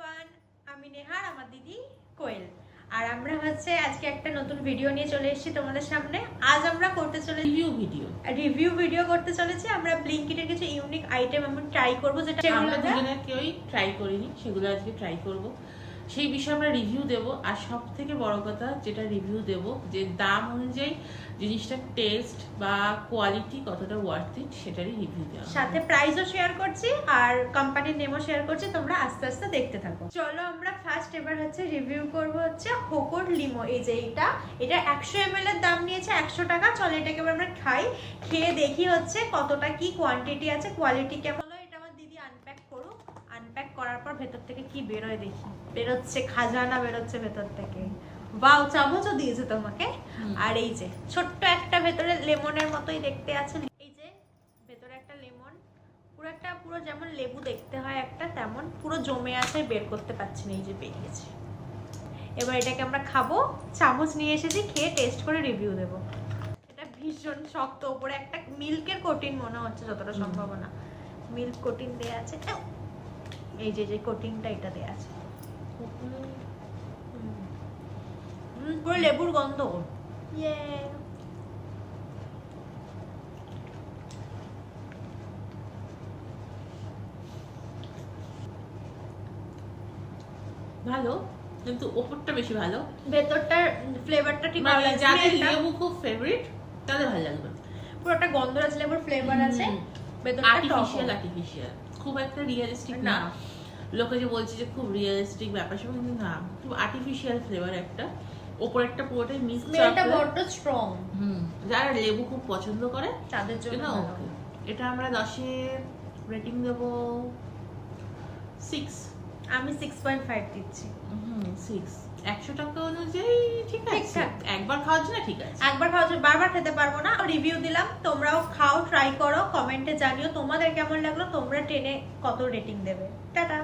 Everyone, আমি নেহার, আমার দিদি কোয়েল। আর আমরা হচ্ছে আজকে একটা নতুন ভিডিও নিয়ে চলে এসেছি তোমাদের সামনে। আজ আমরা করতে চলেছি রিভিউ ভিডিও করতে চলেছি। আমরা ব্লিঙ্কিটের কিছু ইউনিক আইটেম আমরা ট্রাই করব, যেটা আমরা দুজনে কেউই ট্রাই করিনি, সেগুলো আজকে ট্রাই করব। সেই বিষয়ে আমরা রিভিউ দেব। আর সব থেকে বড় কথা যেটা রিভিউ দেব, যে দাম অনুযায়ী জিনিসটার টেস্ট বা কোয়ালিটি কতটা ওয়ার্থ ইট সেটারই রিভিউ দেওয়া। সাথে প্রাইসও শেয়ার করছি আর কোম্পানির নেমও শেয়ার করছি। তোমরা আস্তে আস্তে দেখতে থাকো। চলো আমরা ফার্স্ট এবার হচ্ছে রিভিউ করব হচ্ছে হোকোর লিমো। এই যে এটা 100 ml এর দাম নিয়েছে 100 টাকা। চলো এটাকে আমরা খাই, খেয়ে দেখি হচ্ছে কতটা কি কোয়ান্টিটি আছে, কোয়ালিটি কেমন। এটা আমার দিদি আনপ্যাক করুক, আনপ্যাক করার পর ভেতর থেকে কি বেরোয় দেখি। বেরোচ্ছে খাজানা, বেরোচ্ছে ভেতর থেকে। বাও, চামচও দিয়েছে তোমাকে। আর এই যে ছোট্ট একটা ভেতরে লেমনের মতোই দেখতে আছে। এই যে ভেতরে একটা লেমন, পুরো যেমন লেবু দেখতে হয় একটা, তেমন পুরো জমে আছে, বের করতে পারছি না। এই যে বেরিয়েছে। এবার এটাকে আমরা খাবো। চামচ নিয়ে এসেছি, খেয়ে টেস্ট করে রিভিউ দেব। এটা ভীষণ শক্ত, উপরে একটা মিল্কের কোটিং মনে হচ্ছে, যতটা সম্ভাবনা মিল্ক কোটিং দেয়া আছে। এই যে কোটিংটা এটা দেয়া আছে, পুরো লেবুর গন্ধ। ইয়ে ভালো, কিন্তু ওপরটা বেশি ভালো, ভেতরটার ফ্লেভারটা ঠিক ভালো লাগছে। যাদের লেবু খুব ফেভারিট তাদের ভালো লাগবে। পুরোটা গন্ধরাজ লেবুর ফ্লেভার আছে, ভেতরটা আর্টিফিশিয়াল, খুব একটা রিয়েলিস্টিক না। লোকে যে বলছে যে খুব রিয়েলিস্টিক ব্যাপার সেটা কিন্তু না, খুব আর্টিফিশিয়াল ফ্লেভার একটা। ওপরেরটা পুরোটাই মিক্স, স্মেলটা বড় স্ট্রং। যারা লেবু খুব পছন্দ করে তাদের জন্য ওকে। এটা আমরা 10-এ রেটিং দেব 6। আমি 6.5 দিচ্ছি। 6 100 টাকা অনুযায়ী ঠিক আছে। একবার খাওয়ার জন্য ঠিক আছে, একবার খাওয়ার জন্য, বারবার খেতে পারবো না। রিভিউ দিলাম, তোমরাও খাও, ট্রাই করো, কমেন্টে জানিও তোমাদের কেমন লাগলো, তোমরা টেনে কত রেটিং দেবে। টাটা।